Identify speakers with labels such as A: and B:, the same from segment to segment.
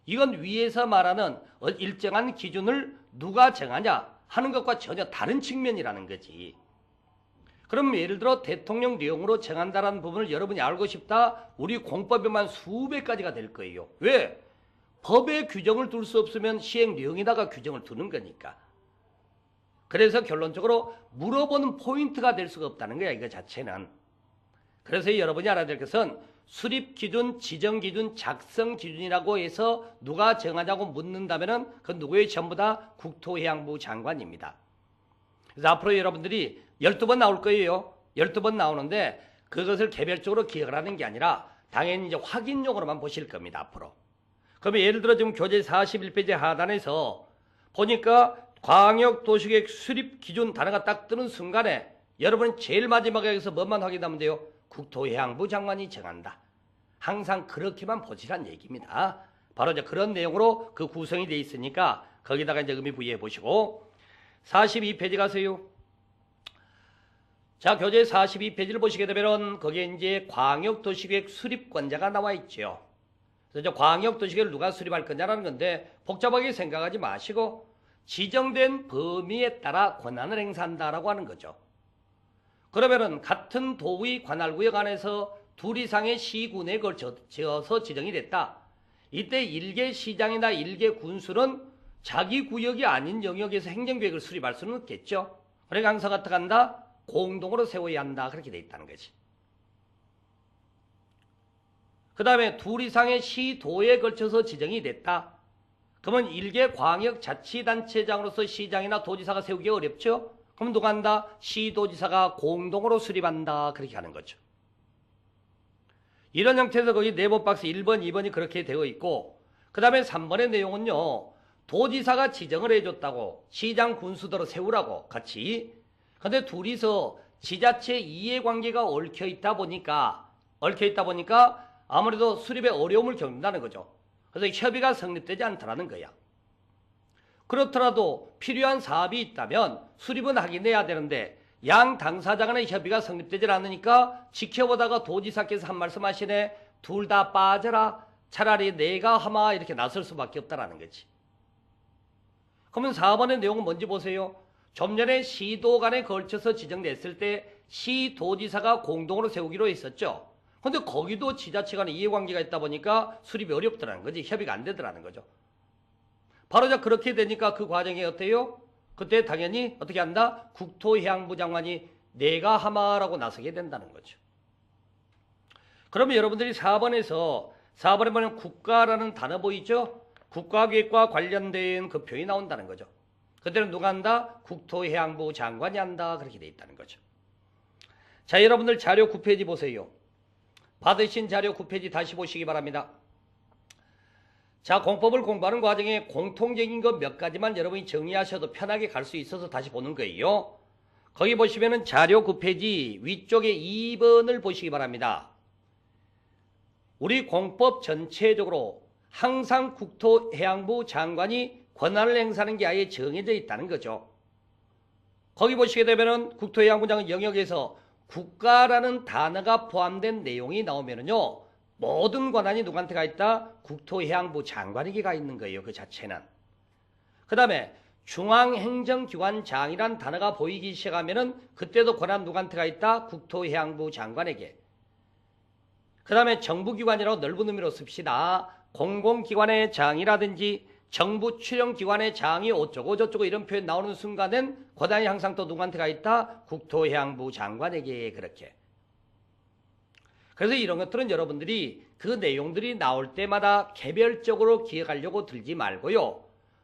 A: 이건 위에서 말하는 일정한 기준을 누가 정하냐 하는 것과 전혀 다른 측면이라는 거지. 그럼 예를 들어 대통령령으로 정한다라는 부분을 여러분이 알고 싶다? 우리 공법에만 수백 가지가 될 거예요. 왜? 법에 규정을 둘 수 없으면 시행령에다가 규정을 두는 거니까. 그래서 결론적으로 물어보는 포인트가 될 수가 없다는 거야, 이거 자체는. 그래서 여러분이 알아야 될 것은 수립기준, 지정기준, 작성기준이라고 해서 누가 정하냐고 묻는다면은 그 누구의 전부 다 국토해양부 장관입니다. 그래서 앞으로 여러분들이 12번 나올 거예요. 12번 나오는데 그것을 개별적으로 기억을 하는 게 아니라 당연히 이제 확인용으로만 보실 겁니다, 앞으로. 그러면 예를 들어 지금 교재 41페이지 하단에서 보니까 광역도시계획 수립기준 단어가 딱 뜨는 순간에 여러분은 제일 마지막에 여기서 뭐만 확인하면 돼요? 국토해양부 장관이 정한다. 항상 그렇게만 보시란 얘기입니다. 바로 이제 그런 내용으로 그 구성이 되어 있으니까 거기다가 이제 의미 부여해 보시고 42페이지 가세요. 자, 교재 42페이지를 보시게 되면 거기에 이제 광역도시계획 수립권자가 나와 있죠. 그래서 광역도시계획을 누가 수립할 거냐라는 건데 복잡하게 생각하지 마시고 지정된 범위에 따라 권한을 행사한다라고 하는 거죠. 그러면은 같은 도의 관할구역 안에서 둘 이상의 시군에 걸쳐서 지정이 됐다. 이때 일개 시장이나 일개 군수는 자기 구역이 아닌 영역에서 행정계획을 수립할 수는 없겠죠. 그러니까 항상 어떻게 한다? 공동으로 세워야 한다. 그렇게 돼 있다는 거지. 그 다음에 둘 이상의 시도에 걸쳐서 지정이 됐다. 그러면 일개 광역자치단체장으로서 시장이나 도지사가 세우기 어렵죠? 그럼 누가 한다? 시도지사가 공동으로 수립한다. 그렇게 하는 거죠. 이런 형태에서 거기 네모 박스 1번, 2번이 그렇게 되어 있고 그 다음에 3번의 내용은요. 도지사가 지정을 해줬다고 시장 군수대로 세우라고 같이. 근데 둘이서 지자체 이해관계가 얽혀있다 보니까 아무래도 수립에 어려움을 겪는다는 거죠. 그래서 협의가 성립되지 않더라는 거야. 그렇더라도 필요한 사업이 있다면 수립은 하긴 해야 되는데 양 당사자 간의 협의가 성립되지 않으니까 지켜보다가 도지사께서 한 말씀 하시네. 둘 다 빠져라. 차라리 내가 하마 이렇게 나설 수밖에 없다라는 거지. 그러면 4번의 내용은 뭔지 보세요. 좀 전에 시도 간에 걸쳐서 지정됐을 때 시도지사가 공동으로 세우기로 했었죠. 근데 거기도 지자체 간에 이해관계가 있다 보니까 수립이 어렵더라는 거지. 협의가 안 되더라는 거죠. 바로 그렇게 되니까 그 과정이 어때요? 그때 당연히 어떻게 한다? 국토해양부 장관이 내가 하마라고 나서게 된다는 거죠. 그러면 여러분들이 4번에 보면 국가라는 단어 보이죠? 국가계획과 관련된 그 표현이 나온다는 거죠. 그때는 누가 한다? 국토해양부 장관이 한다. 그렇게 돼 있다는 거죠. 자, 여러분들 자료 9페이지 보세요. 받으신 자료 9페이지 다시 보시기 바랍니다. 자, 공법을 공부하는 과정에 공통적인 것 몇 가지만 여러분이 정리하셔도 편하게 갈 수 있어서 다시 보는 거예요. 거기 보시면은 자료 9페이지 위쪽에 2번을 보시기 바랍니다. 우리 공법 전체적으로 항상 국토해양부 장관이 권한을 행사하는 게 아예 정해져 있다는 거죠. 거기 보시게 되면은 국토해양부 장관 영역에서 국가라는 단어가 포함된 내용이 나오면은요. 모든 권한이 누구한테 가 있다? 국토해양부 장관에게 가 있는 거예요. 그 자체는. 그 다음에 중앙행정기관장이란 단어가 보이기 시작하면은 그때도 권한 누구한테 가 있다? 국토해양부 장관에게. 그 다음에 정부기관이라고 넓은 의미로 씁시다. 공공기관의 장이라든지 정부 출연기관의 장이 어쩌고 저쩌고 이런 표현 나오는 순간엔 권한이 항상 또 누구한테 가 있다? 국토해양부 장관에게 그렇게. 그래서 이런 것들은 여러분들이 그 내용들이 나올 때마다 개별적으로 기억하려고 들지 말고요.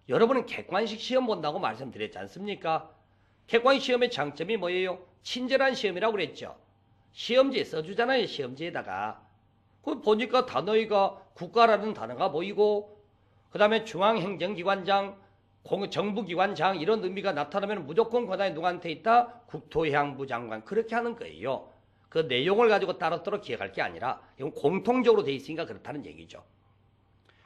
A: 여러분은 객관식 시험 본다고 말씀드렸지 않습니까? 객관식 시험의 장점이 뭐예요? 친절한 시험이라고 그랬죠. 시험지에 써주잖아요. 시험지에다가. 그 보니까 단어가 국가라는 단어가 보이고 그 다음에 중앙행정기관장, 정부기관장 이런 의미가 나타나면 무조건 권한이 누구한테 있다? 국토해양부 장관. 그렇게 하는 거예요. 그 내용을 가지고 따로따로 기억할 게 아니라 이건 공통적으로 돼 있으니까 그렇다는 얘기죠.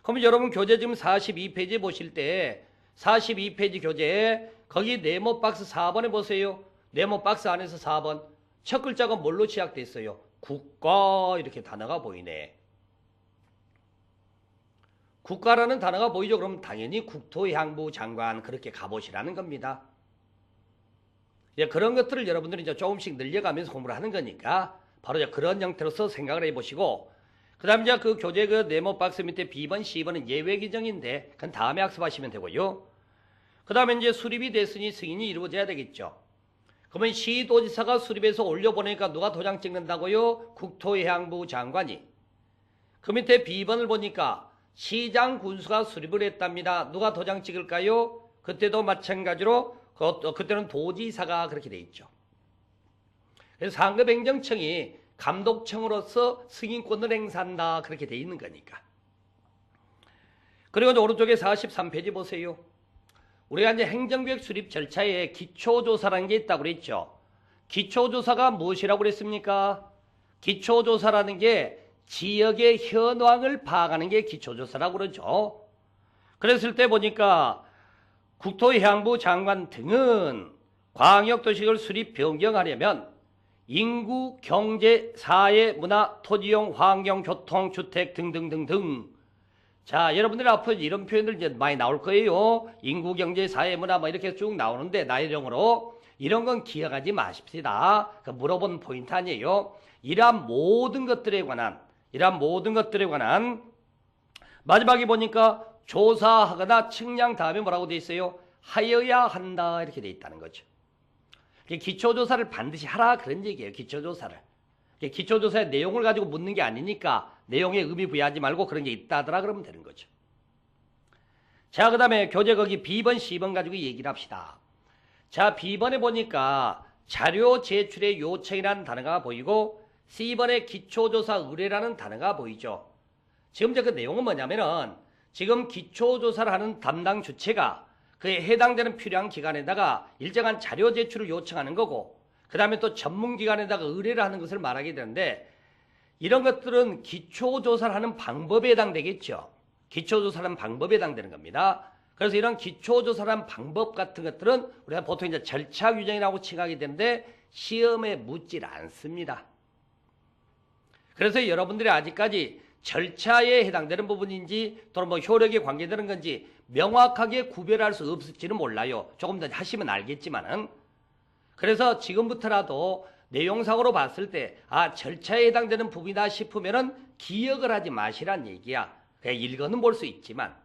A: 그러면 여러분 교재 지금 42페이지 보실 때 42페이지 교재에 거기 네모 박스 4번에 보세요. 네모 박스 안에서 4번. 첫 글자가 뭘로 시작돼 있어요? 국가 이렇게 단어가 보이네. 국가라는 단어가 보이죠? 그럼 당연히 국토해양부 장관 그렇게 가보시라는 겁니다. 예, 그런 것들을 여러분들이 이제 조금씩 늘려가면서 공부를 하는 거니까 바로 이제 그런 형태로서 생각을 해보시고, 그 다음에 이제 그 교재 그 네모 박스 밑에 B번, C번은 예외 규정인데 그건 다음에 학습하시면 되고요. 그 다음에 이제 수립이 됐으니 승인이 이루어져야 되겠죠. 그러면 시도지사가 수립해서 올려보내니까 누가 도장 찍는다고요? 국토해양부 장관이. 그 밑에 B번을 보니까 시장 군수가 수립을 했답니다. 누가 도장 찍을까요? 그때도 마찬가지로 그때는 도지사가 그렇게 돼 있죠. 그래서 상급행정청이 감독청으로서 승인권을 행사한다 그렇게 돼 있는 거니까. 그리고 오른쪽에 43페이지 보세요. 우리가 이제 행정구역 수립 절차에 기초조사라는 게 있다고 그랬죠. 기초조사가 무엇이라고 그랬습니까? 기초조사라는 게 지역의 현황을 파악하는 게 기초조사라고 그러죠. 그랬을 때 보니까 국토해양부 장관 등은 광역도시를 수립 변경하려면 인구, 경제, 사회, 문화, 토지용, 환경, 교통, 주택 등등등등. 자, 여러분들 앞으로 이런 표현들 이제 많이 나올 거예요. 인구, 경제, 사회, 문화 뭐 이렇게 쭉 나오는데 나열형으로 이런 건 기억하지 마십시다. 그 물어본 포인트 아니에요. 이러한 모든 것들에 관한 마지막에 보니까 조사하거나 측량 다음에 뭐라고 돼 있어요? 하여야 한다 이렇게 돼 있다는 거죠. 기초조사를 반드시 하라 그런 얘기예요. 기초조사를. 기초조사의 내용을 가지고 묻는 게 아니니까 내용에 의미 부여하지 말고 그런 게 있다 하더라 그러면 되는 거죠. 자, 그 다음에 교재 거기 B번, C번 가지고 얘기를 합시다. 자, B번에 보니까 자료 제출의 요청이라는 단어가 보이고 C번에 기초조사 의뢰라는 단어가 보이죠. 지금 그 내용은 뭐냐면은 지금 기초조사를 하는 담당 주체가 그에 해당되는 필요한 기관에다가 일정한 자료 제출을 요청하는 거고, 그 다음에 또 전문기관에다가 의뢰를 하는 것을 말하게 되는데, 이런 것들은 기초조사를 하는 방법에 해당되겠죠. 기초조사를 하는 방법에 해당되는 겁니다. 그래서 이런 기초조사를 하는 방법 같은 것들은 우리가 보통 이제 절차 규정이라고 칭하게 되는데 시험에 묻질 않습니다. 그래서 여러분들이 아직까지 절차에 해당되는 부분인지 또는 뭐 효력에 관계되는 건지 명확하게 구별할 수 없을지는 몰라요. 조금 더 하시면 알겠지만은. 그래서 지금부터라도 내용상으로 봤을 때 절차에 해당되는 부분이다 싶으면은 기억을 하지 마시란 얘기야. 그냥 읽어는 볼 수 있지만.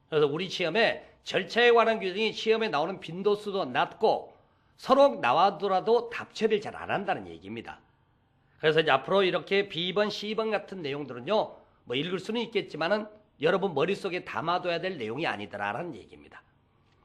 A: 그래서 우리 시험에 절차에 관한 규정이 시험에 나오는 빈도수도 낮고 서로 나와더라도 답처리를 잘 안 한다는 얘기입니다. 그래서 이제 앞으로 이렇게 B번, C번 같은 내용들은요, 뭐 읽을 수는 있겠지만은 여러분 머릿속에 담아둬야 될 내용이 아니더라라는 얘기입니다.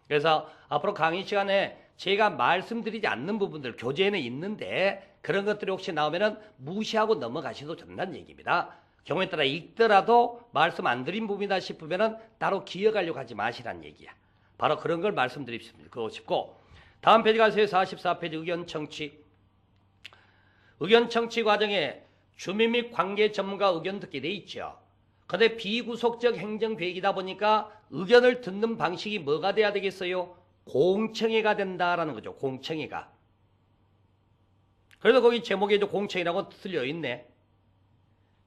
A: 그래서 앞으로 강의 시간에 제가 말씀드리지 않는 부분들 교재에는 있는데 그런 것들이 혹시 나오면은 무시하고 넘어가셔도 된다는 얘기입니다. 경우에 따라 읽더라도 말씀 안 드린 부분이다 싶으면은 따로 기억하려고 하지 마시라는 얘기야. 바로 그런 걸 말씀드리고 싶고, 다음 페이지 가세요. 44페이지 의견 청취. 의견 청취 과정에 주민 및 관계 전문가 의견 듣게 돼 있죠. 그런데 비구속적 행정계획이다 보니까 의견을 듣는 방식이 뭐가 돼야 되겠어요? 공청회가 된다라는 거죠. 공청회가. 그래서 거기 제목에 이제 공청회라고 틀려 있네.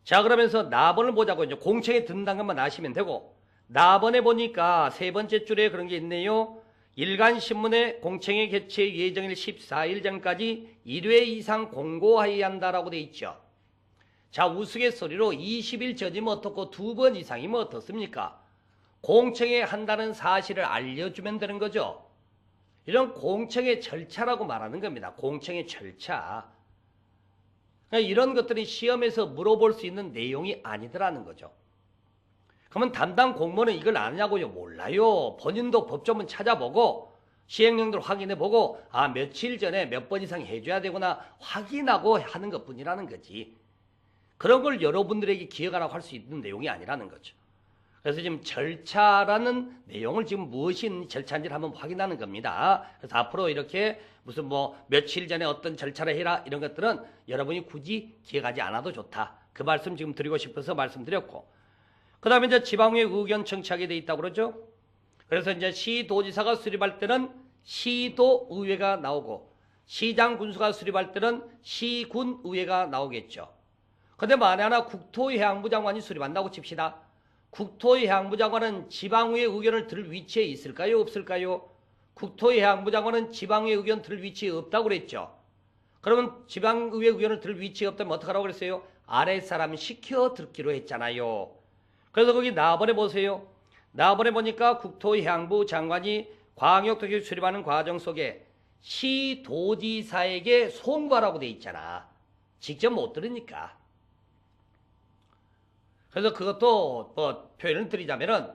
A: 자, 그러면서 나번을 보자고. 이제 공청회 듣는다는 것만 아시면 되고, 나번에 보니까 세 번째 줄에 그런 게 있네요. 일간신문에 공청회 개최 예정일 14일 전까지 1회 이상 공고하여야 한다라고 돼 있죠. 자, 우스갯소리로 20일 전이면 어떻고 2번 이상이면 어떻습니까? 공청회 한다는 사실을 알려주면 되는 거죠. 이런 공청회 절차라고 말하는 겁니다. 공청회 절차. 그러니까 이런 것들이 시험에서 물어볼 수 있는 내용이 아니더라는 거죠. 그러면 담당 공무원은 이걸 아느냐고요? 몰라요. 본인도 법조문 찾아보고 시행령들 확인해보고 며칠 전에 몇 번 이상 해줘야 되구나 확인하고 하는 것뿐이라는 거지. 그런 걸 여러분들에게 기억하라고 할 수 있는 내용이 아니라는 거죠. 그래서 지금 절차라는 내용을 지금 무엇이 절차인지를 한번 확인하는 겁니다. 그래서 앞으로 이렇게 무슨 뭐 며칠 전에 어떤 절차를 해라 이런 것들은 여러분이 굳이 기억하지 않아도 좋다. 그 말씀 지금 드리고 싶어서 말씀드렸고, 그 다음에 이제 지방의회 의견 청취하게 돼 있다고 그러죠. 그래서 이제 시도지사가 수립할 때는 시도의회가 나오고 시장 군수가 수립할 때는 시군의회가 나오겠죠. 근데 만에 하나 국토해양부 장관이 수립한다고 칩시다. 국토해양부 장관은 지방의회 의견을 들을 위치에 있을까요? 없을까요? 국토해양부 장관은 지방의회 의견 들을 위치에 없다고 그랬죠. 그러면 지방의회 의견을 들을 위치에 없다면 어떡하라고 그랬어요? 아랫사람 시켜 듣기로 했잖아요. 그래서 거기 나번에 보세요. 나번에 보니까 국토해양부 장관이 광역도시 수립하는 과정 속에 시도지사에게 송부하라고 돼 있잖아. 직접 못 들으니까. 그래서 그것도 뭐 표현을 드리자면은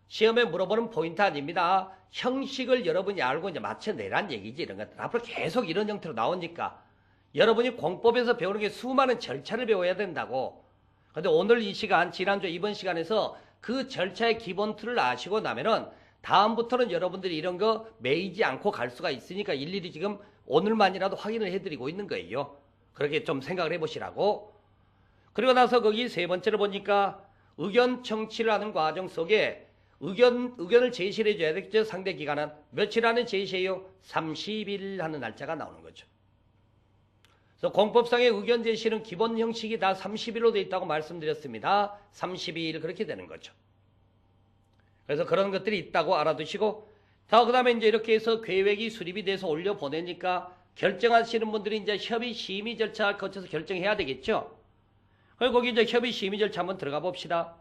A: 시험에 물어보는 포인트 아닙니다. 형식을 여러분이 알고 이제 맞춰내란 얘기지, 이런 것들. 앞으로 계속 이런 형태로 나오니까 여러분이 공법에서 배우는 게 수많은 절차를 배워야 된다고. 근데 오늘 이 시간, 지난주 이번 시간에서 그 절차의 기본 틀을 아시고 나면은 다음부터는 여러분들이 이런 거 매이지 않고 갈 수가 있으니까 일일이 지금 오늘만이라도 확인을 해드리고 있는 거예요. 그렇게 좀 생각을 해보시라고. 그리고 나서 거기 세 번째로 보니까 의견 청취를 하는 과정 속에 의견을 제시를 해줘야 되겠죠. 상대 기관은. 며칠 안에 제시해요? 30일 하는 날짜가 나오는 거죠. 그래서 공법상의 의견 제시는 기본 형식이 다 30일로 되어 있다고 말씀드렸습니다. 32일 그렇게 되는 거죠. 그래서 그런 것들이 있다고 알아두시고, 자, 그 다음에 이제 이렇게 해서 계획이 수립이 돼서 올려보내니까 결정하시는 분들이 이제 협의 심의 절차 거쳐서 결정해야 되겠죠. 그리고 거기 이제 협의 심의 절차 한번 들어가 봅시다.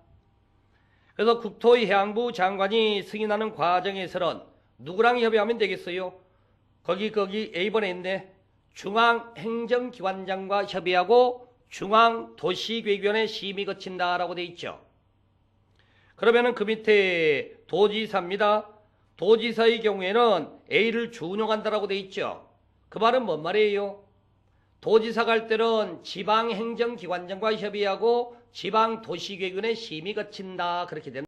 A: 그래서 국토해양부 장관이 승인하는 과정에서는 누구랑 협의하면 되겠어요? 거기 A번에 있네. 중앙행정기관장과 협의하고 중앙도시계획위원회 심의 거친다라고 돼 있죠. 그러면은 그 밑에 도지사입니다. 도지사의 경우에는 A를 준용한다라고 돼 있죠. 그 말은 뭔 말이에요? 도지사가 할 때는 지방행정기관장과 협의하고 지방도시계획위원회 심의 거친다, 그렇게 된다.